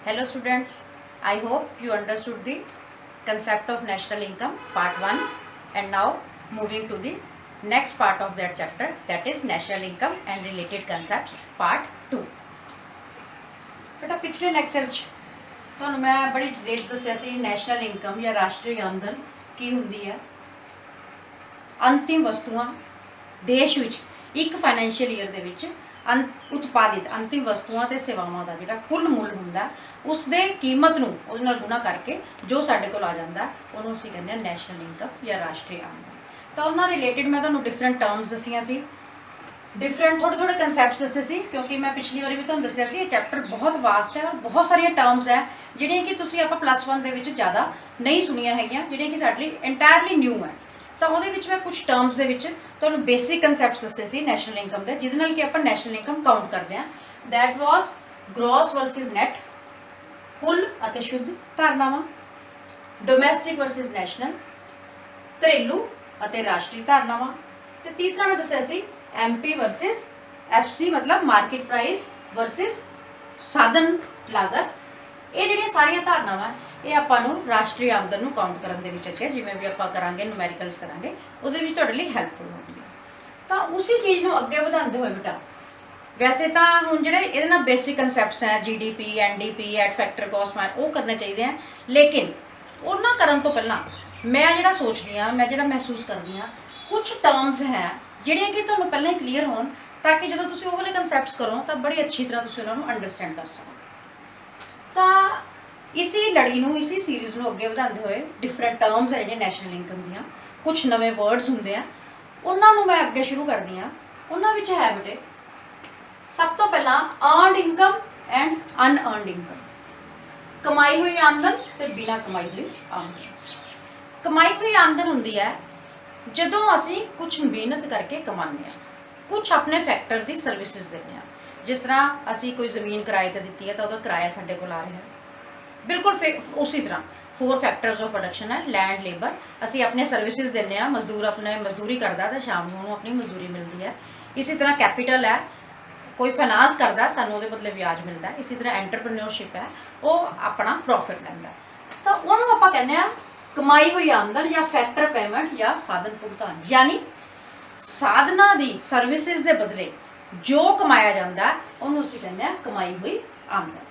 Hello students, I hope you understood the concept of national income part 1 and now moving to the next part of that chapter, that is national income and related concepts part 2. बेटा पिछले lecture च ਤੁਹਾਨੂੰ मैं बड़ी detail दस्सिया सी national income या राष्ट्रीय आमदन की हुंदी है। अंतिम वस्तुआं देश विच एक फाइनैंशियल ईयर दे विच उत्पादित अंतिम वस्तुआं ते सेवावां दा जिहड़ा कुल मुੱਲ हुंदा उस दे कीमत नूं उहदे नाल गुणा करके जो साडे कोल आ जांदा उहनूं असीं कहंदे आ नैशनल इनकम या राष्ट्रीय आमदन। तो उहनां रिलेटेड मैं तुहानूं डिफरेंट टर्म्स दस्सियां सी, डिफरेंट थोड़े थोड़े कंसैप्ट्स दस्से सी, क्योंकि मैं पिछली बारी भी तुहानूं दस्सिया सी ये चैप्टर बहुत वास्ट है और बहुत सारिया टर्म्स है जिहड़ियां कि तुसीं आपां +1 दे विच ज़्यादा नहीं सुनिया हैगियां, जिहड़ियां कि साडे लई एंटायरली न्यू है। तो ਉਹਦੇ ਵਿੱਚ मैं कुछ टर्म्स ਦੇ ਵਿੱਚ ਤੁਹਾਨੂੰ बेसिक कंसैप्ट्स ਦੱਸੇ ਸੀ ਨੈਸ਼ਨਲ ਇਨਕਮ ਦੇ, ਜਿਹਦੇ ਨਾਲ ਕਿ ਆਪਾਂ ਨੈਸ਼ਨਲ ਇਨਕਮ ਕਾਊਂਟ ਕਰਦੇ ਹਾਂ। That was gross versus net, कुल ਅਤੇ शुद्ध ਧਾਰਨਾਵਾਂ, ਡੋਮੈਸਟਿਕ वर्सिस ਨੈਸ਼ਨਲ, ਘਰੇਲੂ ਅਤੇ ਰਾਸ਼ਟਰੀ ਧਾਰਨਾਵਾਂ, ਤੇ ਤੀਸਰਾ ਮੈਂ ਦੱਸਿਆ ਸੀ एमपी वर्सिस एफसी मतलब मार्केट प्राइस वर्सिस साधन लागत। ਇਹ ਜਿਹੜੀਆਂ ਸਾਰੀਆਂ ਧਾਰਨਾਵਾਂ ਇਹ ਆਪਾਂ ਨੂੰ ਰਾਸ਼ਟਰੀ ਆਮਦਨ ਨੂੰ ਕਾਊਂਟ ਕਰਨ ਦੇ ਵਿੱਚ ਅੱਗੇ ਜਿਵੇਂ ਵੀ ਆਪਾਂ ਕਰਾਂਗੇ ਨੂਮੈਰੀਕਲਸ ਕਰਾਂਗੇ ਉਹਦੇ ਵਿੱਚ ਤੁਹਾਡੇ ਲਈ ਹੈਲਪਫੁਲ ਹੋਣਗੇ। ਤਾਂ ਉਸੇ ਚੀਜ਼ ਨੂੰ ਅੱਗੇ ਵਧਾਉਂਦੇ ਹੋਏ ਬੇਟਾ ਵੈਸੇ ਤਾਂ ਹੁਣ ਜਿਹੜੇ ਇਹਦੇ ਨਾਲ ਬੇਸਿਕ ਕਨਸੈਪਟਸ ਹੈ GDP, NDP, at factor cost ਮਾਰ ਉਹ ਕਰਨੇ ਚਾਹੀਦੇ ਆ, ਲੇਕਿਨ ਉਹਨਾਂ ਕਰਨ ਤੋਂ ਪਹਿਲਾਂ ਮੈਂ ਜਿਹੜਾ ਸੋਚਦੀ ਹਾਂ, ਮੈਂ ਜਿਹੜਾ ਮਹਿਸੂਸ ਕਰਦੀ ਹਾਂ, ਕੁਝ ਟਰਮਸ ਹੈ ਜਿਹੜੀਆਂ ਕਿ ਤੁਹਾਨੂੰ ਪਹਿਲਾਂ ਹੀ ਕਲੀਅਰ ਹੋਣ ਤਾਂ ਕਿ ਜਦੋਂ ਤੁਸੀਂ ਉਹ ਵਾਲੇ ਕਨਸੈਪਟਸ ਕਰੋ ਤਾਂ ਬੜੀ ਅੱਛੀ ਤਰ੍ਹਾਂ ਤੁਸੀਂ ਉਹਨਾਂ ਨੂੰ ਅੰਡਰਸਟੈਂਡ ਕਰ ਸਕੋ। ਤਾਂ इसी लड़ी ਨੂੰ इसी सीरीज़ ਨੂੰ ਅੱਗੇ ਵਧਾਉਂਦੇ ਹੋਏ डिफरेंट टर्म्स है ਜਿਹੜੀਆਂ ਨੈਸ਼ਨਲ ਇਨਕਮ ਦੀਆਂ, ਕੁਝ ਨਵੇਂ ਵਰਡਸ ਹੁੰਦੇ ਆ, ਉਹਨਾਂ ਨੂੰ ਮੈਂ ਅੱਗੇ ਸ਼ੁਰੂ ਕਰਦੀ ਹਾਂ। ਉਹਨਾਂ ਵਿੱਚ ਹੈ ਬੇਟੇ ਸਭ ਤੋਂ ਪਹਿਲਾਂ अर्नड ਇਨਕਮ ਐਂਡ ਅਨਅਰਨਡ ਇਨਕਮ, ਕਮਾਈ ਹੋਈ ਆਮਦਨ ਤੇ ਬਿਨਾਂ ਕਮਾਈ ਹੋਈ ਆਮਦਨ। ਕਮਾਈ ਹੋਈ ਆਮਦਨ ਹੁੰਦੀ ਹੈ ਜਦੋਂ ਅਸੀਂ ਕੁਝ ਮਿਹਨਤ ਕਰਕੇ ਕਮਾਉਂਦੇ ਹਾਂ, ਕੁਝ ਆਪਣੇ ਫੈਕਟਰ ਦੀ ਸਰਵਿਸਿਜ਼ ਦਿੰਦੇ ਹਾਂ। ਜਿਸ ਤਰ੍ਹਾਂ ਅਸੀਂ ਕੋਈ ਜ਼ਮੀਨ ਕਿਰਾਏ ਤੇ ਦਿੱਤੀ ਹੈ ਤਾਂ ਉਹਦਾ ਕਿਰਾਇਆ ਸਾਡੇ ਕੋਲ ਆ ਰਿਹਾ, बिल्कुल उसी तरह 4 फैक्टर्स ऑफ प्रोडक्शन है, लैंड लेबर, असी अपने सर्विसेज देने, मजदूर अपने मजदूरी करता तो शाम को अपनी मजदूरी मिलती है। इसी तरह कैपिटल है, कोई फाइनांस करता सानू उहदे बदले ब्याज मिलता है। इसी तरह एंटरप्रेन्योरशिप है, वो अपना प्रॉफिट लैंदा, तो उन्होंने आपां कहने कमाई हुई आमदन या फैक्टर पेमेंट या साधन भुगतान, यानी साधना दी सर्विसेज के बदले जो कमाया जाता है उन्होंने असीं कहने कमाई हुई आमदन।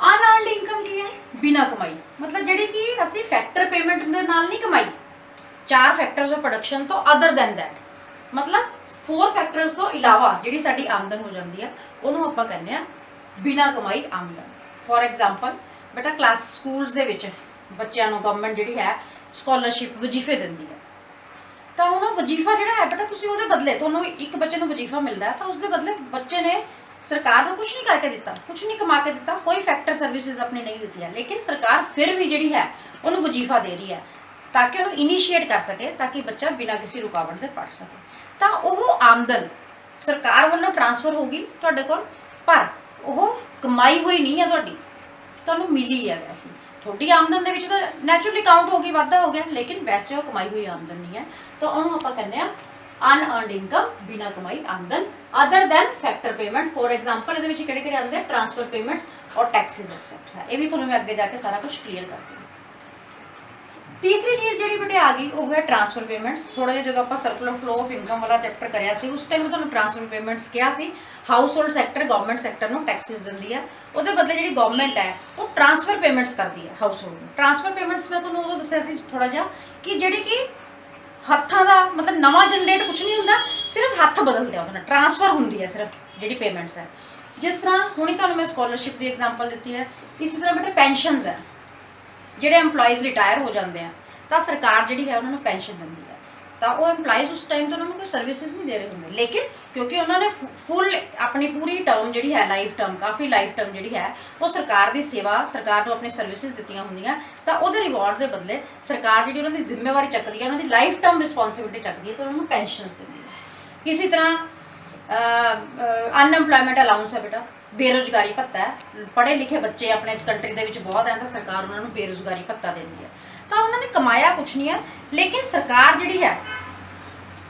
अनअर्नड इनकम की है बिना कमाई, मतलब जी कि असी फैक्टर पेमेंट के नाल नहीं कमाई, 4 फैक्टर्स ऑफ प्रोडक्शन तो अदर दैन दैट, मतलब 4 फैक्टर्स तो इलावा जी साडी आमदन हो जाती है उन्होंने आपां कहने बिना कमाई आमदन। फॉर एग्जाम्पल बेटा क्लास स्कूल्स दे विच बच्चों को गवर्नमेंट जी है स्कॉलरशिप वजीफे दिंदी है, तो हुण वजीफा जिहड़ा है बेटा तुसीं उहदे बदले तुहानूं एक बच्चे नूं वजीफा मिलता है तो उसके बदले बच्चे ने सरकार ने कुछ नहीं करके दिता, कुछ नहीं कमा के दिता, कोई फैक्टर सर्विसेज अपनी नहीं दी है, लेकिन सरकार फिर भी जी है उन्होंने वजीफा दे रही है ताकि उन्होंने इनीशिएट कर सके, ताकि बच्चा बिना किसी रुकावट के पढ़ सके। तो वह आमदन सरकार वालों ट्रांसफर होगी तुहाडे कोल, पर वह कमाई हुई नहीं है, तुहानूं मिली है। वैसे थोड़ी आमदन के तो नैचुरली काउंट होगी, वाधा हो गया, लेकिन वैसे वो कमाई हुई आमदन नहीं है, तो उन्होंने आपां कहने अनअर्नड इनकम बिना कमाई आमदन other than factor payment. For example ये किहड़े आते हैं ट्रांसफर पेमेंट्स और टैक्सिस एक्सेट्रा, ये भी थोड़ा मैं अगे जाके सारा कुछ क्लीयर करती हूँ। तीसरी चीज़ जी बेटे आ गई वो है ट्रांसफर पेमेंट्स। थोड़ा जिहा जो आप सर्कुलर फ्लो ऑफ इनकम वाला चैप्टर कराया सी उस टाइम मैं ट्रांसफर पेमेंट्स कहा सी, household sector government sector में टैक्सिस दिंदी है, वो बदले जी गवर्नमेंट है वो ट्रांसफर पेमेंट्स करती है हाउस होल्ड में। ट्रांसफर पेमेंट्स मैं तुहानूं उदों दस्सिया सी थोड़ा जिहा कि जिहड़ी कि हत्थां दा मतलब नवा जनरेट कुछ नहीं होंदा, सिर्फ हत्थ बदलते हैं, ट्रांसफर होंदी है सिर्फ जी पेमेंट्स है। जिस तरह हुणे तुहानूं मैं स्कॉलरशिप की एग्जाम्पल दी है, इसी तरह बेटे पेंशनस है, जिहड़े एम्पलॉयज़ रिटायर हो जाते हैं तो सरकार जी है उन्होंने पेंशन दिंदी है, तो वो एम्पलॉयज़ उस टाइम तो उन्होंने कोई सर्विसेज नहीं दे रहे होंगे, लेकिन क्योंकि उन्होंने फुल अपनी पूरी टर्म जी है लाइफ टर्म काफ़ी लाइफ टर्म जी है वो सरकार की सेवा सरकार को अपनी सर्विसेज दित्तियां होंदियां, तो वो रिवॉर्ड के बदले सरकार जी उन्होंने जिम्मेवारी चकती है, उन्होंने लाइफ टर्म रिस्पॉन्सिबिलिटी चकती है, तो उन्होंने पेंशन दिंदी है। इसी तरह अनएम्पलॉयमेंट अलाउंस है बेटा, बेरोजगारी भत्ता है, पढ़े लिखे बच्चे अपने कंट्री के बहुत हैं तो सरकार उन्होंने बेरोजगारी भत्ता देती है, तो उन्होंने कमाया कुछ नहीं है, लेकिन सरकार जी है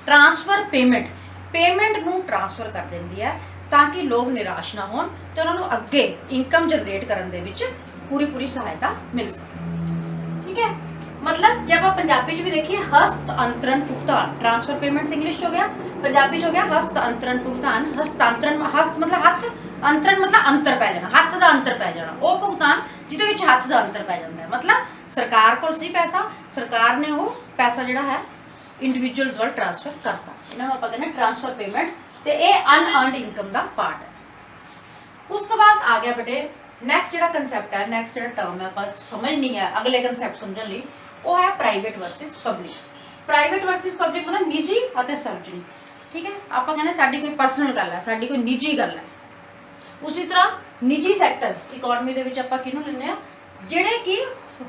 ट्रांसफर पेमेंट नूं ट्रांसफर कर देंदी है ताकि लोग निराश ना होण ते उन्हां नूं अगे इनकम जनरेट करन दे विच पूरी पूरी सहायता मिल सके। ठीक है, मतलब जब आप पंजाबी च भी देखिए हस्तांतरण भुगतान, ट्रांसफर पेमेंट्स इंग्लिश हो गया, पंजाबी च हो गया हस्तांतरण भुगतान। हस्तांतरण, हस्त मतलब हत्थ, अंतरण मतलब अंतर पै जाना, हत्थ दा अंतर पै जाना, वो भुगतान जिहदे विच हत्थ दा अंतर पै जांदा है। मतलब सरकार कोल सी पैसा, सरकार ने वो पैसा जिहड़ा है इंडिविजुअल्स वल ट्रांसफर करता, इन्हां नूं आपां कहने ट्रांसफर पेमेंट्स, ते ये अनअर्नड इनकम का पार्ट है। उस तो बाद आ गया बेटे नैक्सट जो कंसैप्ट है, नैक्सट जो टर्म है आप समझनी है अगले कंसैप्ट समझने लिए, वो है private versus public. Private versus public मतलब निजी और सार्वजनिक। ठीक है, आप कहने साडी कोई पर्सनल गल है, साडी कोई निजी गल है। उसी तरह निजी सैक्टर इकोनॉमी दे विच आपां किहनूं लैंदे आ, जिहड़े कि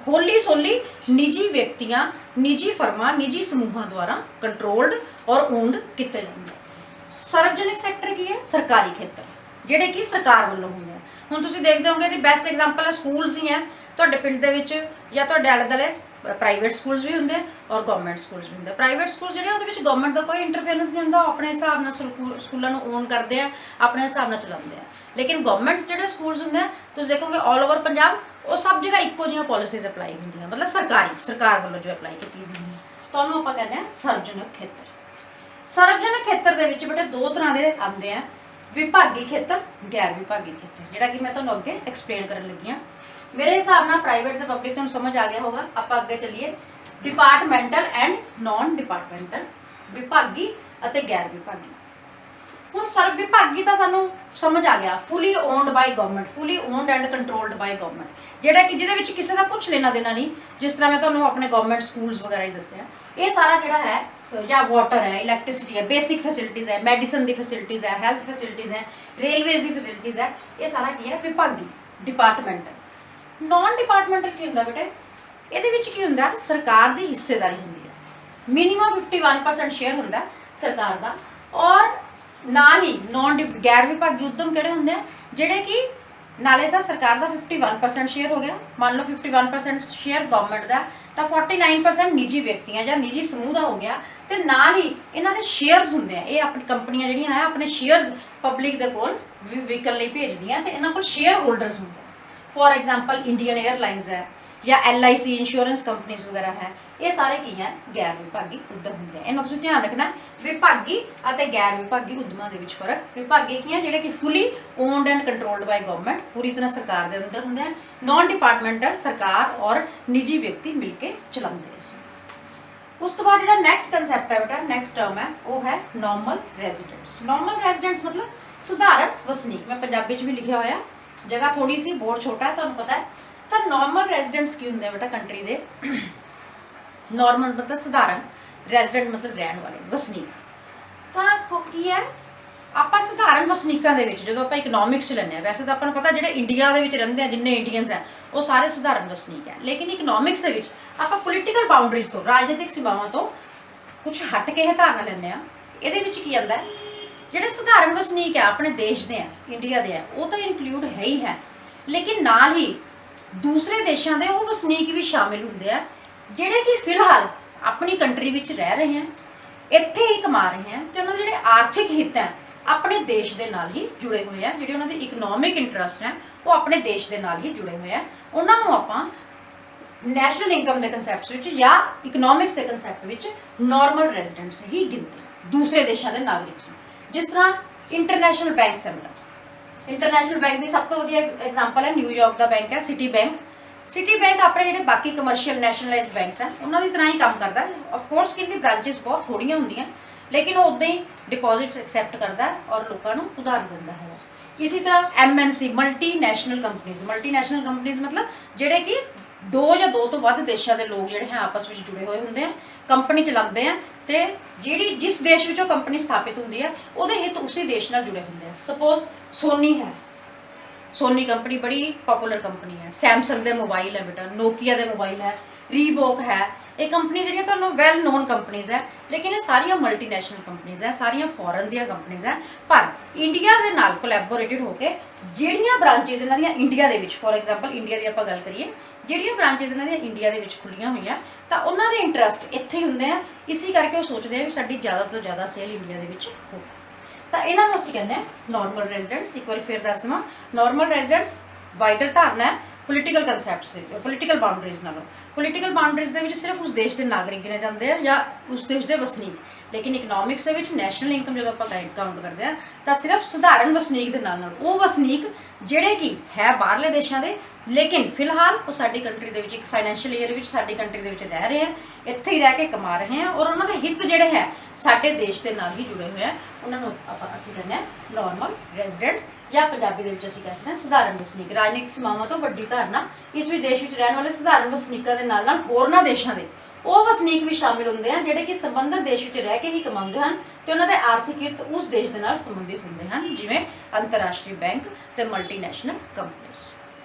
होली सोली निजी व्यक्तियां, निजी फर्मां, निजी समूहां द्वारा कंट्रोल्ड और ओन्ड किए जाते हैं। सार्वजनिक सैक्टर की है सरकारी खेतर, ਜਿਹੜੇ कि सरकार ਵੱਲੋਂ ਹੁੰਦੇ ਆ। ਹੁਣ ਤੁਸੀਂ ਦੇਖਦੇ ਹੋਗੇ ਕਿ ਬੈਸਟ ਐਗਜ਼ਾਮਪਲ ਹੈ ਸਕੂਲਸ ਹੀ ਹੈ ਤੁਹਾਡੇ ਪਿੰਡ ਦੇ ਵਿੱਚ ਜਾਂ ਤੁਹਾਡੇ ਆਲੇ ਦੁਆਲੇ ਪ੍ਰਾਈਵੇਟ ਸਕੂਲਸ ਵੀ ਹੁੰਦੇ ਔਰ ਗਵਰਨਮੈਂਟ ਸਕੂਲਸ ਵੀ ਹੁੰਦੇ। ਪ੍ਰਾਈਵੇਟ ਸਕੂਲ ਜਿਹੜੇ ਉਹਦੇ ਵਿੱਚ ਗਵਰਨਮੈਂਟ ਦਾ ਕੋਈ ਇੰਟਰਫੇਰੈਂਸ ਨਹੀਂ ਹੁੰਦਾ, ਉਹ ਆਪਣੇ ਹਿਸਾਬ ਨਾਲ ਸਕੂਲਾਂ ਨੂੰ ਓਨ ਕਰਦੇ ਆ, ਆਪਣੇ ਹਿਸਾਬ ਨਾਲ ਚਲਾਉਂਦੇ ਆ। ਲੇਕਿਨ ਗਵਰਨਮੈਂਟ ਜਿਹੜੇ ਸਕੂਲਸ ਹੁੰਦੇ ਆ ਤੁਸੀਂ ਦੇਖੋਗੇ ਆਲ ਓਵਰ ਪੰਜਾਬ ਉਹ ਸਭ ਜਗ੍ਹਾ ਇੱਕੋ ਜਿਹੀਆਂ ਪਾਲਿਸੀਜ਼ ਅਪਲਾਈ ਹੁੰਦੀਆਂ, ਮਤਲਬ ਸਰਕਾਰ ਵੱਲੋਂ ਜੋ ਅਪਲਾਈ ਕੀਤੀਆਂ ਹੁੰਦੀਆਂ, ਤੁਹਾਨੂੰ ਆਪਾਂ ਕਹਿੰਦੇ ਆ ਸਾਰਵਜਨਿਕ ਖੇਤਰ। सार्वजनिक खेत्र दे विच बेटे दो तरह के आते हैं, विभागी खेत्र, गैर विभागी खेत्र, जिहड़ा कि मैं तुहानूं अगे एक्सप्लेन करन लगी हाँ। मेरे हिसाब नाल प्राइवेट ते पब्लिक तुहानूं समझ आ गया होगा। आपां अगे चलीए, डिपार्टमेंटल एंड नॉन डिपार्टमेंटल, विभागी अते गैर विभागी। हुण सर्व विभागी तां सानूं समझ आ गया, fully owned by government, fully owned and controlled by government, जिहड़ा कि जिहदे विच किसी दा कुछ लेना देना नहीं, जिस तरह मैं तुहानूं अपने गवर्नमेंट स्कूल्स वगैरह ही दस्सिआ। ये सारा जिहड़ा है या वाटर है, इलैक्ट्रिसिटी है, बेसिक फैसिलिटीज़ है, मैडिसन की फैसिलिटीज़ है, हैल्थ फैसिलिटीज़ है, रेलवेज़ की फैसिलिटीज़ है, ये सारा की है विभागी डिपार्टमेंटल। नॉन डिपार्टमेंटल की होंदा बेटे, ये की होंदा सरकार की हिस्सेदारी होंदी है, मिनीमम 51% शेयर होंदा सरकार का। और नाल ही नॉन गैर विभागी उद्यम किहड़े होंदे आ, जिहड़े कि नाले तो सरकार का 51% शेयर हो गया, मान लो 51% शेयर गवर्नमेंट का, तो 49% निजी व्यक्तियां या निजी समूह का हो गया, तो नाल ही इन्हां दे शेयर्स होंदे आ। ये अपनी कंपनियां जिहड़ियां है अपने शेयर्स पब्लिक दे कोल विकण लई भेजदियां, ते इन्हां कोल शेयर होल्डर्स होंदे आ। फॉर एग्जाम्पल इंडियन एयरलाइंस है या LIC इंश्योरेंस कंपनीज वगैरह है, ये सारे की हैं गैर विभागी उद्यम होंगे। इन्हों तुसीं ध्यान रखना, विभागी और गैर विभागी उद्यमों के फर्क। विभागी की हैं जिहड़े कि fully owned and controlled by government, पूरी तरह सरकार के अंदर होंगे। नॉन डिपार्टमेंटल सरकार और निजी व्यक्ति मिलकर चलाते हैं। उस तो बाद जिहड़ा नैक्सट कंसैप्ट है बेटा, नैक्सट टर्म है, वो है नॉर्मल रेजिडेंट्स। नॉर्मल रेजिडेंट्स मतलब सधारण वसनीक। मैं पंजाबी भी लिखा होया, जगह थोड़ी सी बोर्ड छोटा है, तुहानूं पता है। तो नॉर्मल रेजिडेंट्स की होंगे बेटा कंट्री दे, नॉर्मल मतलब सधारण, रेजिडेंट मतलब रहने वाले वसनीक। तो की है आप सधारण वसनीकों के जो आप इकनॉमिक्स लैंने, वैसे तो आपको पता जो इंडिया के रहिंदे हैं जिन्ने इंडियंस हैं वो सारे सधारण वसनीक हैं, लेकिन इकनॉमिक्स के आप पोलीटिकल बाउंड्रीज तो, राजनीतिक सीमावां तो कुछ हट के धारणा लैंने आ। ये की आता है जोड़े सधारण वसनीक है अपने देश के हैं, इंडिया के हैं, वो तो इंक्लूड है ही है, लेकिन नाल ही दूसरे देशों के वो वसनीक भी शामिल होंगे हैं जिहड़े कि फिलहाल अपनी कंट्री विच रह रहे हैं, इत्थे ही कमा रहे हैं, तो उन्होंने जिहड़े आर्थिक हित हैं अपने देश के नाल ही जुड़े हुए हैं, जिहड़े उन्होंने इकनॉमिक इंटरस्ट हैं वो अपने देश के नाल ही जुड़े हुए हैं। उन्होंने आपां नैशनल इनकम के कंसैप्ट विच या इकनॉमिक्स के कंसैप्ट विच नॉर्मल रेजिडेंट्स ही गिनते, दूसरे देशों के नागरिक। जिस तरह इंटरनैशनल बैंक है बेटा, इंटरनैशनल बैंक की सब तो वधिया एग्जाम्पल है न्यूयॉर्क का बैंक है सिटी बैंक। सिटी बैंक अपने जो बाकी कमर्शियल नैशनलाइज्ड बैंक्स हैं उन्होंने तरह ही काम करता है। ऑफकोर्स कि इनकी ब्रांचेस बहुत थोड़ियां होंदियां, लेकिन वो उदा ही डिपॉजिट्स एक्सैप्ट करता है और लोगों को उधार दिंदा है। इसी तरह MNC मल्टी नैशनल कंपनीज मतलब जोड़े कि दो या दो तो वध देशों के लोग जोड़े हैं आपस में जुड़े हुए होंगे, कंपनी चलाते हैं, तो जी जिस देश में कंपनी स्थापित होंगी है वो हित उसी देश नाल जुड़े होंगे। सपोज सोनी है, सोनी कंपनी बड़ी पॉपुलर कंपनी है, सैमसंग के मोबाइल है बेटा, नोकिया के मोबाइल है, रीबॉक है, ये कंपनी जी तो वैल नोन कंपनीज है, लेकिन ये सारिया मल्टीनैशनल कंपनीज है, सारिया फॉरन दियाँ कंपनीज है, पर इंडिया के नाल कोलैबोरेटेड होकर जिहड़ियां ब्रांचेज इन्हां दियां India they which, for example India की आपां गल करिए, जिहड़ियां ब्रांचेज इन्हां दियां इंडिया दे विच खुलियां हुई हैं, तो उन्हां दे इंटरस्ट इत्थे ही हुंदे हैं, इसी करके वो सोचते हैं भी साडी ज़्यादा तो ज़्यादा सेल इंडिया दे विच हो। ਤਾਂ ਇਹਨਾਂ ਨੂੰ ਅਸੀਂ ਕਹਿੰਦੇ ਹਾਂ ਨਾਰਮਲ ਰੈਜ਼ੀਡੈਂਟਸ। ਇੱਕ ਵਾਰੀ ਫਿਰ ਦੱਸ ਦੇਵਾਂ, ਨਾਰਮਲ ਰੈਜ਼ੀਡੈਂਟਸ ਵਾਈਡਰ ਧਾਰਨਾ ਹੈ ਪੋਲੀਟੀਕਲ ਕਨਸੈਪਟਸ ਪੋਲੀਟੀਕਲ ਬਾਉਂਡਰੀਜ਼ ਨਾਲੋਂ। ਪੋਲੀਟੀਕਲ ਬਾਉਂਡਰੀਜ਼ ਦੇ ਵਿੱਚ ਸਿਰਫ ਉਸ ਦੇਸ਼ ਦੇ ਨਾਗਰਿਕ ਗਿਣੇ ਜਾਂਦੇ ਆ ਜਾਂ ਉਸ ਦੇਸ਼ ਦੇ ਵਸਨੀਕ, ਲੇਕਿਨ ਇਕਨੋਮਿਕਸ ਦੇ ਵਿੱਚ ਨੈਸ਼ਨਲ ਇਨਕਮ ਜਦੋਂ ਆਪਾਂ ਕਾਊਂਟ ਕਰਦੇ ਆ ਤਾਂ ਸਿਰਫ ਸਧਾਰਨ ਵਸਨੀਕ ਦੇ ਨਾਲ ਉਹ ਵਸਨੀਕ ਜਿਹੜੇ ਕਿ ਹੈ ਬਾਹਰਲੇ ਦੇਸ਼ਾਂ ਦੇ, ਲੇਕਿਨ ਫਿਲਹਾਲ ਉਹ ਸਾਡੀ ਕੰਟਰੀ ਦੇ ਵਿੱਚ ਇੱਕ ਫਾਈਨੈਂਸ਼ੀਅਲ ਈਅਰ ਵਿੱਚ ਸਾਡੀ ਕੰਟਰੀ ਦੇ ਵਿੱਚ ਰਹਿ ਰਹੇ ਆ, ਇੱਥੇ ਹੀ ਰਹਿ ਕੇ ਕਮਾ ਰਹੇ ਆ ਔਰ ਉਹਨਾਂ ਦੇ ਹਿੱਤ ਜਿਹੜੇ ਹੈ ਸਾਡੇ ਦੇਸ਼ ਦੇ ਨਾਲ ਹੀ ਜੁੜੇ ਹੋਏ ਆ, ਉਹਨਾਂ ਨੂੰ ਅਸੀਂ ਕਹਿੰਦੇ ਆ ਨਾਰਮਲ ਰੈਜ਼ੀਡੈਂਟਸ ਜਾਂ ਪੰਜਾਬੀ ਦੇ ਵਿੱਚ ਅਸੀਂ ਕਹਿ ਸਕਦੇ ਹਾਂ ਸਧਾਰਨ ਵਸਨੀਕ। ਰਾਜਨੀਤਿਕ ਸੀਮਾਵਾਂ ਤੋਂ ਵੱਡੀ ਧਾਰਨਾ, ਇਸ ਵਿੱਚ ਦੇਸ਼ ਵਿੱਚ ਰਹਿਣ ਵਾਲੇ ਸਧਾਰਨ ਵਸਨੀਕਾਂ ਦੇ ਨਾਲ ਹੋਰਨਾਂ ਦੇਸ਼ਾਂ ਦੇ ਉਹ ਵਸਨੀਕ ਵੀ ਸ਼ਾਮਿਲ ਹੁੰਦੇ ਹਨ ਜਿਹੜੇ ਕਿ ਸੰਬੰਧਿਤ ਦੇਸ਼ ਵਿੱਚ ਰਹਿ ਕੇ ਹੀ ਕਮਾਉਂਦੇ ਹਨ ਤੇ ਉਹਨਾਂ ਦੇ ਆਰਥਿਕ ਹਿੱਤ ਉਸ ਦੇਸ਼ ਦੇ ਨਾਲ ਸੰਬੰਧਿਤ ਹੁੰਦੇ ਹਨ, ਜਿਵੇਂ ਅੰਤਰਰਾਸ਼ਟਰੀ ਬੈਂਕ ਤੇ ਮਲਟੀਨੈਸ਼ਨਲ ਕੰਪਨੀਆਂ।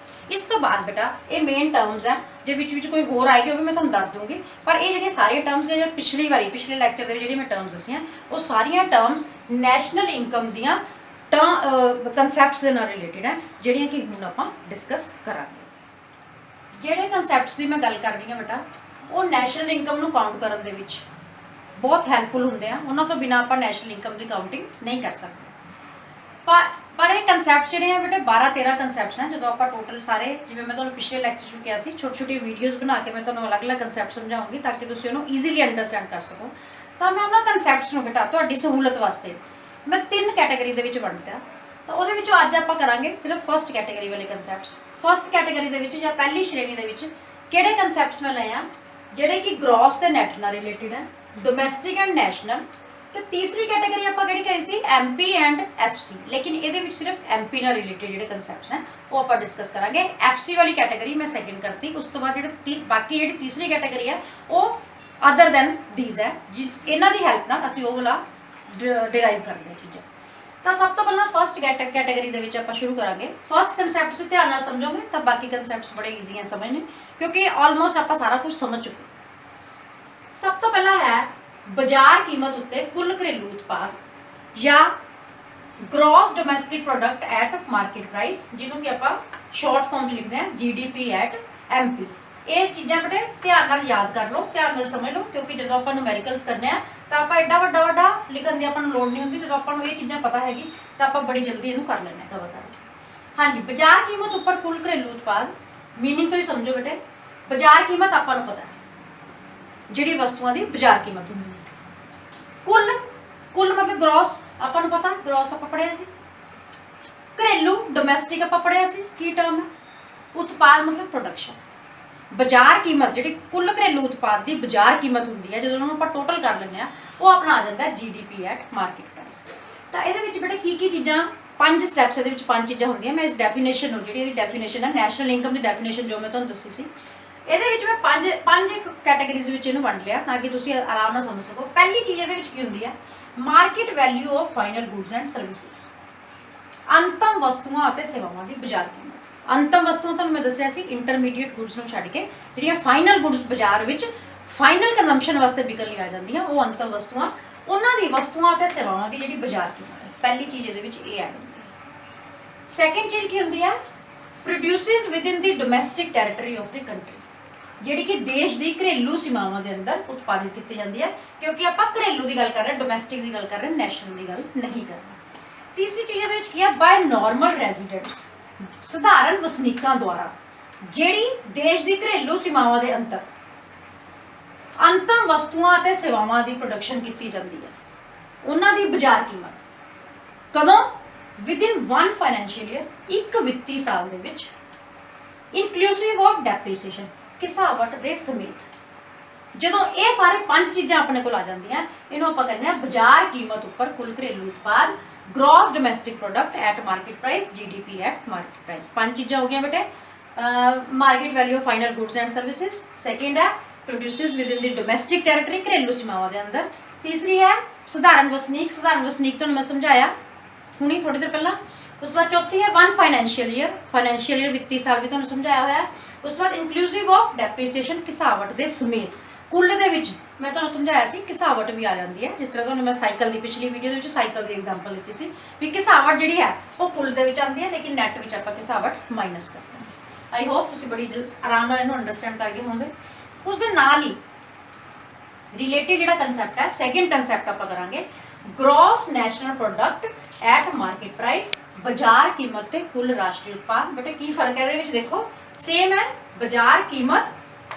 ਇਸ ਤੋਂ ਬਾਅਦ ਬੇਟਾ ਇਹ ਮੇਨ ਟਰਮਸ ਹੈ, ਜੇ ਵਿੱਚ ਕੋਈ ਹੋਰ ਆਏਗੀ ਉਹ ਵੀ ਮੈਂ ਤੁਹਾਨੂੰ ਦੱਸ ਦੂੰਗੀ, ਪਰ ਇਹ ਜਿਹੜੀਆਂ ਸਾਰੀਆਂ ਟਰਮਸ ਜਿਹੜੀਆਂ ਪਿਛਲੇ ਲੈਕਚਰ ਦੇ ਵਿੱਚ ਜਿਹੜੀ ਮੈਂ ਟਰਮਸ ਦੱਸੀਆਂ ਉਹ ਸਾਰੀਆਂ ਟਰਮਸ ਨੈਸ਼ਨਲ ਇਨਕਮ ਦੀਆਂ ਕਨਸੈਪਟਸ ਦੇ ਨਾਲ ਰਿਲੇਟਡ ਹੈ, ਜਿਹੜੀਆਂ ਕਿ ਹੁਣ ਆਪਾਂ ਡਿਸਕਸ ਕਰਾਂਗੇ। ਜਿਹੜੇ ਕਨਸੈਪਟਸ ਦੀ ਮੈਂ ਗੱਲ ਕਰ ਰਹੀ ਹਾਂ ਬੇਟਾ ਉਹ ਨੈਸ਼ਨਲ ਇਨਕਮ ਨੂੰ ਕਾਊਂਟ ਕਰਨ ਦੇ ਵਿੱਚ ਬਹੁਤ ਹੈਲਪਫੁਲ ਹੁੰਦੇ ਆ, ਉਹਨਾਂ ਤੋਂ ਬਿਨਾਂ ਆਪਾਂ ਨੈਸ਼ਨਲ ਇਨਕਮ ਦੀ ਕਾਊਂਟਿੰਗ ਨਹੀਂ ਕਰ ਸਕਦੇ। ਪਰ ਇਹ ਕਨਸੈਪਟ ਜਿਹੜੇ ਆ ਬੇਟੇ 12-13 ਕਨਸੈਪਟਸ ਹਨ। ਜਦੋਂ ਆਪਾਂ ਟੋਟਲ ਸਾਰੇ, ਜਿਵੇਂ ਮੈਂ ਤੁਹਾਨੂੰ ਪਿਛਲੇ ਲੈਕਚਰ 'ਚ ਕਿਹਾ ਸੀ, ਛੋਟੀ ਵੀਡੀਓਜ਼ ਬਣਾ ਕੇ ਮੈਂ ਤੁਹਾਨੂੰ ਅਲੱਗ-ਅਲੱਗ ਕਨਸੈਪਟ ਸਮਝਾਉਂਗੀ ਤਾਂ ਕਿ ਤੁਸੀਂ ਉਹਨੂੰ ਈਜ਼ੀਲੀ ਅੰਡਰਸਟੈਂਡ ਕਰ ਸਕੋ। ਤਾਂ ਮੈਂ ਉਹਨਾਂ ਕਨਸੈਪਟਸ ਨੂੰ ਬੇਟਾ ਤੁਹਾਡੀ ਸਹੂਲਤ ਵਾਸਤੇ ਮੈਂ 3 ਕੈਟਾਗਰੀ ਦੇ ਵਿੱਚ ਵੰਡਦਾ। ਤਾਂ ਉਹਦੇ ਵਿੱਚੋਂ ਅੱਜ ਆਪਾਂ ਕਰਾਂਗੇ ਸਿਰਫ ਫਸਟ ਕੈਟਾਗਰੀ ਵਾਲੇ ਕਨਸੈਪਟਸ। ਫਸਟ ਕੈਟਾਗਰੀ ਦੇ ਵਿੱਚ ਜਾਂ ਪਹਿਲੀ ਸ਼੍ਰੇਣੀ ਦੇ ਵਿੱਚ ਕਿਹੜੇ ਕਨਸੈਪਟਸ ਮੈਂ ਲਏ ਆ ਜਿਹੜੇ ਕਿ ਗ੍ਰੋਸ ਤੇ ਨੈਟ ਨਾਲ ਰਿਲੇਟਡ ਹੈ, ਡੋਮੈਸਟਿਕ ਐਂਡ ਨੈਸ਼ਨਲ। ਤੇ ਤੀਸਰੀ ਕੈਟਾਗਰੀ ਆਪਾਂ ਕਿਹੜੀ ਕਰੀ ਸੀ, ਐਮਪੀ ਐਂਡ ਐਫਸੀ, ਲੇਕਿਨ ਇਹਦੇ ਵਿੱਚ ਸਿਰਫ ਐਮਪੀ ਨਾਲ ਰਿਲੇਟਡ ਜਿਹੜੇ ਕਨਸੈਪਟਸ ਹਨ ਉਹ ਆਪਾਂ ਡਿਸਕਸ ਕਰਾਂਗੇ। ਐਫਸੀ ਵਾਲੀ ਕੈਟਾਗਰੀ ਮੈਂ ਸੈਕਿੰਡ ਕਰਤੀ। ਉਸ ਤੋਂ ਬਾਅਦ ਜਿਹੜੇ ਬਾਕੀ ਜਿਹੜੀ ਤੀਸਰੀ ਕੈਟਾਗਰੀ ਹੈ ਉਹ ਅਦਰ ਦੈਨ ਥੀਸ ਹੈ, ਇਹਨਾਂ ਦੀ ਹੈਲਪ ਨਾਲ ਅਸੀਂ ਉਹ ਵਾਲਾ ਡਿਰਾਈਵ ਕਰਦੇ ਹਾਂ ਚੀਜ਼ਾਂ। ਤਾਂ ਸਭ ਤੋਂ ਪਹਿਲਾਂ ਫਸਟ ਕੈਟਾਗਰੀ ਦੇ ਵਿੱਚ ਆਪਾਂ ਸ਼ੁਰੂ ਕਰਾਂਗੇ। ਫਸਟ ਕਨਸੈਪਟ ਤੁਸੀਂ ਧਿਆਨ ਨਾਲ ਸਮਝੋਗੇ ਤਾਂ ਬਾਕੀ ਕਨਸੈਪਟਸ ਬੜੇ ਈਜ਼ੀ ਹੈ ਸਮਝਣੇ, ਕਿਉਂਕਿ ਆਲਮੋਸਟ ਆਪਾਂ ਸਾਰਾ ਕੁਝ ਸਮਝ ਚੁੱਕੇ। ਸਭ ਤੋਂ ਪਹਿਲਾਂ ਹੈ ਬਾਜ਼ਾਰ ਕੀਮਤ ਉੱਤੇ ਕੁੱਲ ਘਰੇਲੂ ਉਤਪਾਦ ਜਾਂ gross domestic product at market price, ਜਿਹਨੂੰ ਕਿ ਆਪਾਂ ਸ਼ਾਰਟ ਫਾਰਮ 'ਚ ਲਿਖਦੇ ਹਾਂ GDP ਐਟ MP। ਇਹ ਚੀਜ਼ਾਂ ਬੜੇ ਧਿਆਨ ਨਾਲ ਯਾਦ ਕਰ ਲਓ, ਧਿਆਨ ਨਾਲ ਸਮਝ ਲਓ, ਕਿਉਂਕਿ ਜਦੋਂ ਆਪਾਂ ਨੂਮੈਰੀਕਲਸ ਕਰਨੇ ਆ ਤਾਂ ਆਪਾਂ ਐਡਾ ਵੱਡਾ ਲਿਖਣ ਦੀ ਆਪਾਂ ਨੂੰ ਲੋੜ ਨਹੀਂ ਹੁੰਦੀ। ਜਦੋਂ ਆਪਾਂ ਨੂੰ ਇਹ ਚੀਜ਼ਾਂ ਪਤਾ ਹੈਗੀ ਤਾਂ ਆਪਾਂ ਬੜੀ ਜਲਦੀ ਇਹਨੂੰ ਕਰ ਲੈਣਾ, ਕਵਰ ਕਰ ਲੈਣਾ। ਹਾਂਜੀ, ਬਾਜ਼ਾਰ ਕੀਮਤ ਉੱਪਰ ਕੁੱਲ ਘਰੇਲੂ ਉਤਪਾਦ, ਮੀਨਿੰਗ ਤੋਂ ਹੀ ਸਮਝੋ ਬੇਟੇ। ਬਾਜ਼ਾਰ ਕੀਮਤ ਆਪਾਂ ਨੂੰ ਪਤਾ ਹੈ ਜਿਹੜੀ ਵਸਤੂਆਂ ਦੀ ਬਾਜ਼ਾਰ ਕੀਮਤ ਹੁੰਦੀ ਹੈ। ਕੁੱਲ ਮਤਲਬ ਗ੍ਰੋਸ ਆਪਾਂ ਨੂੰ ਪਤਾ, ਗ੍ਰੋਸ ਆਪਾਂ ਪੜ੍ਹਿਆ ਸੀ। ਘਰੇਲੂ ਡੋਮੈਸਟਿਕ ਆਪਾਂ ਪੜ੍ਹਿਆ ਸੀ, ਕੀ ਟਰਮ ਹੈ। ਉਤਪਾਦ ਮਤਲਬ ਪ੍ਰੋਡਕਸ਼ਨ। ਬਾਜ਼ਾਰ ਕੀਮਤ ਜਿਹੜੀ ਕੁੱਲ ਘਰੇਲੂ ਉਤਪਾਦ ਦੀ ਬਾਜ਼ਾਰ ਕੀਮਤ ਹੁੰਦੀ ਹੈ, ਜਦੋਂ ਉਹਨੂੰ ਆਪਾਂ ਟੋਟਲ ਕਰ ਲੈਂਦੇ ਆ ਉਹ ਆਪਣਾ ਆ ਜਾਂਦਾ GDP ਐਟ ਮਾਰਕੀਟ ਪ੍ਰਾਈਸ। ਤਾਂ ਇਹਦੇ ਵਿੱਚ ਬੇਟੇ ਕੀ ਚੀਜ਼ਾਂ, 5 ਸਟੈਪਸ ਇਹਦੇ ਵਿੱਚ 5 ਚੀਜ਼ਾਂ ਹੁੰਦੀਆਂ। ਮੈਂ ਇਸ ਡੈਫੀਨੇਸ਼ਨ ਨੂੰ, ਜਿਹੜੀ ਇਹਦੀ ਡੈਫੀਨੇਸ਼ਨ ਹੈ ਨੈਸ਼ਨਲ ਇਨਕਮ ਦੀ ਡੈਫੀਨੇਸ਼ਨ ਜੋ ਮੈਂ ਤੁਹਾਨੂੰ ਦੱਸੀ ਸੀ, ਇਹਦੇ ਵਿੱਚ ਮੈਂ ਪੰਜ ਕੈਟਾਗਰੀਜ਼ ਵਿੱਚ ਇਹਨੂੰ ਵੰਡ ਲਿਆ ਤਾਂ ਕਿ ਤੁਸੀਂ ਆਰਾਮ ਨਾਲ ਸਮਝ ਸਕੋ। ਪਹਿਲੀ ਚੀਜ਼ ਇਹਦੇ ਵਿੱਚ ਕੀ ਹੁੰਦੀ ਹੈ, market value of final goods and services, ਅੰਤਮ ਵਸਤੂਆਂ ਅਤੇ ਸੇਵਾਵਾਂ ਦੀ ਬਾਜ਼ਾਰ ਕੀਮਤ। ਅੰਤਮ ਵਸਤੂਆਂ ਤੁਹਾਨੂੰ ਮੈਂ ਦੱਸਿਆ ਸੀ ਇੰਟਰਮੀਡੀਏਟ ਗੁੱਡਸ ਨੂੰ ਛੱਡ ਕੇ ਜਿਹੜੀਆਂ ਫਾਈਨਲ ਗੁੱਡਸ ਬਾਜ਼ਾਰ ਵਿੱਚ ਫਾਈਨਲ ਕੰਜ਼ੰਪਸ਼ਨ ਵਾਸਤੇ ਵਿਕਣ ਲਈ ਆ ਜਾਂਦੀਆਂ, ਉਹ ਅੰਤਮ ਵਸਤੂਆਂ, ਉਹਨਾਂ ਦੀ ਵਸਤੂਆਂ ਅਤੇ ਸੇਵਾਵਾਂ ਦੀ ਜਿਹੜੀ ਬਾਜ਼ਾਰ ਕੀਮਤ ਹੈ। ਪਹਿਲੀ ਚੀਜ਼ ਇਹਦੇ ਵਿੱਚ ਇਹ ਆ ਜਾਂਦੀ ਹੈ। ਸੈਕਿੰਡ ਚੀਜ਼ ਕੀ ਹੁੰਦੀ ਹੈ, ਪ੍ਰੋਡਿਊਸਿਸ within the domestic territory of the country, ਜਿਹੜੀ ਕਿ ਦੇਸ਼ ਦੀ ਘਰੇਲੂ ਸੀਮਾਵਾਂ ਦੇ ਅੰਦਰ ਉਤਪਾਦਿਤ ਕੀਤੀ ਜਾਂਦੀ ਹੈ, ਕਿਉਂਕਿ ਆਪਾਂ ਘਰੇਲੂ ਦੀ ਗੱਲ ਕਰ ਰਹੇ, ਡੋਮੈਸਟਿਕ ਦੀ ਗੱਲ ਕਰ ਰਹੇ, ਨੈਸ਼ਨਲ ਦੀ ਗੱਲ ਨਹੀਂ ਕਰ ਰਹੇ। ਤੀਸਰੀ ਚੀਜ਼ ਇਹਦੇ ਵਿੱਚ ਕੀ ਹੈ, ਬਾय ਨਾਰਮਲ ਰੈਜ਼ੀਡੈਂਟਸ, ਸਧਾਰਨ ਵਸਨੀਕਾਂ ਦੁਆਰਾ ਜਿਹੜੀ ਦੇਸ਼ ਦੀ ਘਰੇਲੂ ਸੀਮਾਵਾਂ ਦੇ ਅੰਦਰ ਅੰਤਮ ਵਸਤੂਆਂ ਅਤੇ ਸੇਵਾਵਾਂ ਦੀ ਪ੍ਰੋਡਕਸ਼ਨ ਕੀਤੀ ਜਾਂਦੀ ਹੈ, ਉਹਨਾਂ ਦੀ ਬਾਜ਼ਾਰ ਕੀਮਤ ਕਦੋਂ, ਵਿਦਿਨ 1 ਫਾਈਨੈਂਸ਼ੀਅਲ ਈਅਰ, ਇੱਕ ਵਿੱਤੀ ਸਾਲ ਦੇ ਵਿੱਚ, ਇਨਕਲੂਸਿਵ ਆਫ ਡੈਪਰੀਸੀਏਸ਼ਨ, ਘਿਸਾਵਟ ਦੇ ਸਮੇਤ। ਜਦੋਂ ਇਹ ਸਾਰੇ 5 ਚੀਜ਼ਾਂ ਆਪਣੇ ਕੋਲ ਆ ਜਾਂਦੀਆਂ, ਇਹਨੂੰ ਆਪਾਂ ਕਹਿੰਦੇ ਆ ਬਾਜ਼ਾਰ ਕੀਮਤ ਉੱਪਰ ਕੁੱਲ ਘਰੇਲੂ ਉਤਪਾਦ, gross domestic product at market price, GDP at market price. 5 चीज़ें हो गई बेटे। Market value of final goods and services, second है producers within the domestic territory, घरेलू सीमाओं के अंदर। तीसरी है सधारण वसनीक तो मैं समझाया हुणी थोड़ी देर पहला। उस बाद चौथी है 1 फाइनैंशियल ईयर वित्तीय साल भी तुहानूं समझाया होया। उस बाद इंक्लूसिव ऑफ डेप्रीसीएशन, घिसावट के समेत। कुल दे विच मैं तुहानूं समझाया सी घिसावट भी आ जाती है, जिस तरह तुहानूं मैं साइकिल की पिछली वीडियो दे साइकिल की एग्जाम्पल दी सी भी घिसावट जिहड़ी है वो कुल दे विच आती है, लेकिन नैट विच आपां घिसावट माइनस करते हैं। आई होप तुसीं बड़ी आराम नाल इहनूं अंडरस्टैंड कर गए होंगे। उस दे नाल ही रिलेटेड जिहड़ा कंसैप्ट है, सैकेंड कंसैप्ट आपां करांगे gross national product at market price, बाजार कीमत ते कुल राष्ट्रीय उत्पाद। बेटे की फर्क है ਇਹਦੇ ਵਿੱਚ देखो सेम है, बाजार कीमत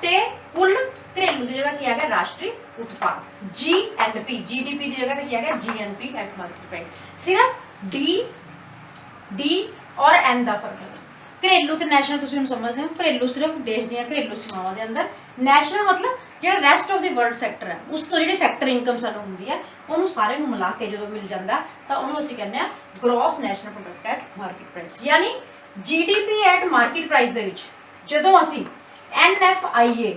ते कुल घरेलू की जगह क्या है राष्ट्रीय उत्पाद, GNP, GDP की जगह क्या है GNP एट मार्केट प्राइस। सिर्फ D और N का फर्क है। घरेलू तो नैशनल तुसीं हुण समझदे हो, घरेलू सिर्फ देश दी घरेलू सीमावां दे अंदर, नैशनल मतलब ਜਿਹੜਾ rest of the world sector ਹੈ ਉਸ ਤੋਂ ਜਿਹੜੀ ਫੈਕਟਰ ਇਨਕਮ ਸਾਨੂੰ ਹੁੰਦੀ ਹੈ ਉਹਨੂੰ ਸਾਰੇ ਨੂੰ ਮਿਲਾ ਕੇ ਜਦੋਂ ਮਿਲ ਜਾਂਦਾ ਤਾਂ ਉਹਨੂੰ ਅਸੀਂ ਕਹਿੰਦੇ ਆ gross national product at market price. ਯਾਨੀ GDP ਐਟ ਮਾਰਕੀਟ ਪ੍ਰਾਈਸ ਦੇ ਵਿੱਚ ਜਦੋਂ ਅਸੀਂ NFIA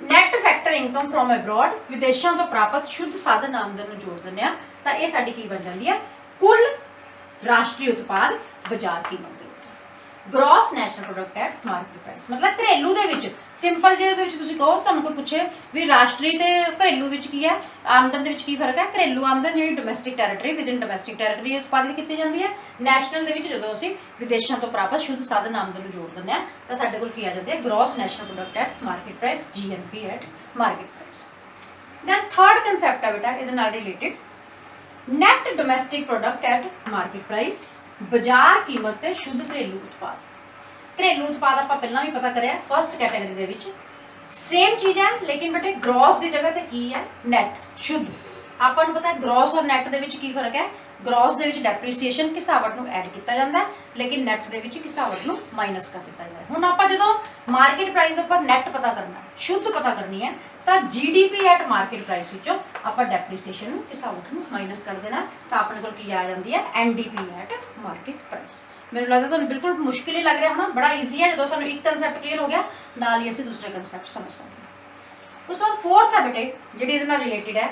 net factor income from abroad ਵਿਦੇਸ਼ਾਂ ਤੋਂ ਪ੍ਰਾਪਤ ਸ਼ੁੱਧ ਸਾਧਨ ਆਮਦਨ ਨੂੰ ਜੋੜ ਦਿੰਦੇ ਆ ਤਾਂ ਇਹ ਸਾਡੀ ਕੀ ਬਣ ਜਾਂਦੀ ਹੈ ਕੁੱਲ ਰਾਸ਼ਟਰੀ ਉਤਪਾਦ ਬਾਜ਼ਾਰ ਕੀਮਤ। Gross national product at market price मतलब घरेलू दे विच सिंपल जे दे विच तुसीं कहो तुहानूं कोई पुछे भी राष्ट्री ते घरेलू विच की है आमदन दे विच की फर्क है। घरेलू आमदन जिहड़ी domestic territory with in domestic territory उत्पादित की जाती है, नैशनल दे विच जदों असीं विदेशों तो प्राप्त शुद्ध साधन आमदन नूं जोड़ दिंदे आ तां साडे कोल की आ जांदी है gross national product at market price, GNP at market price. Then third concept है बेटा इहदे नाल related net domestic product at market price, बाजार कीमत ते शुद्ध घरेलू उत्पाद। घरेलू उत्पाद आपां पहलां भी पता करिया फर्स्ट कैटेगरी दे विच सेम चीज़ है, लेकिन बेटे ग्रॉस की जगह ते की है नैट शुद्ध। आपां नूं पता है ग्रॉस और नैट दे विच की फर्क है। ग्रॉस दे विच डेप्रीसीएशन घिसावट नूं ऐड किया जाता है, लेकिन नैट दे विच घिसावट नूं माइनस कर दिता जाए। हुण आपां जदों मार्केट प्राइस दे उपर नैट पता करना है, शुद्ध पता करनी है तो GDP एट मार्केट प्राइस विचों आपां डेप्रीसीएशन घिसावट नूं माइनस कर देना तो अपने कोल की आ जाती है NDP एट मार्केट प्राइस। मैनूं लगदा तुहानूं बिल्कुल मुश्किल ही लग रहा होना, बड़ा ईजी है जो सानूं एक कंसैप्ट क्लीयर हो गया नाल ही असीं दूसरे कंसैप्ट समझ सकते हैं। उस बाद फोर्थ है बेटे जिहड़ी इहदे नाल रिलेटेड है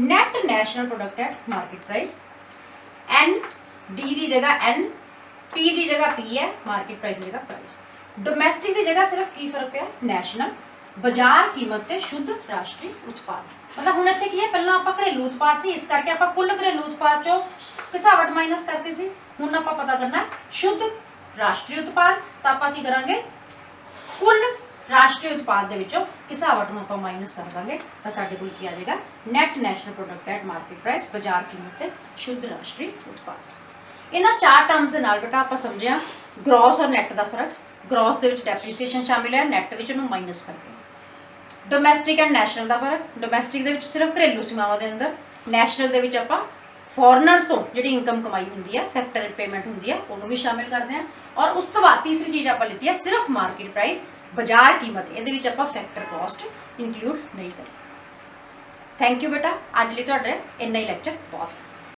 net national product at market price. ND की जगह N, P की जगह P है, मार्केट प्राइस की जगह प्राइस। डोमैसटिक की जगह सिर्फ की फर्क है नैशनल, बाजार कीमत ते शुद्ध राष्ट्रीय उत्पाद। मतलब हुण इत्थे की है पहलां आपां घरेलू उत्पाद सी इस करके आपां कुल घरेलू उत्पाद चों घिसावट माइनस करती सी, हुण आपां पता करना शुद्ध राष्ट्रीय उत्पाद तां आपां की करांगे कुल राष्ट्रीय उत्पाद दे विचों घिसावट नूं आपां माइनस कर दांगे तां साडे कोल की आ जाएगा net national product at market price, बाजार कीमत ते शुद्ध राष्ट्रीय उत्पाद। इन्हां चार टर्म्स दे नाल बेटा आपां समझिया ग्रॉस और नैट दा फर्क। ग्रॉस दे विच डेप्रीसीएशन शामिल है, नैट विच उहनूं माइनस करके। डोमैसटिक एंड नैशनल का फर्क, डोमैसटिक दे विच सिर्फ घरेलू सीमावां दे अंदर, नैशनल दे विच आपां फॉरनर्स तो जिहड़ी इनकम कमाई हुंदी है फैक्टर पेमेंट हुंदी है उहनूं भी शामिल करते हैं। और उस तो बाद तीसरी चीज़ आपां लित्ती है सिर्फ मार्केट प्राइस, बाजार कीमत, इहदे विच आपां फैक्टर कॉस्ट इंक्लूड नहीं करी। थैंक यू बेटा, अज लई तुहाडे इन्ना ही लैक्चर बहुत।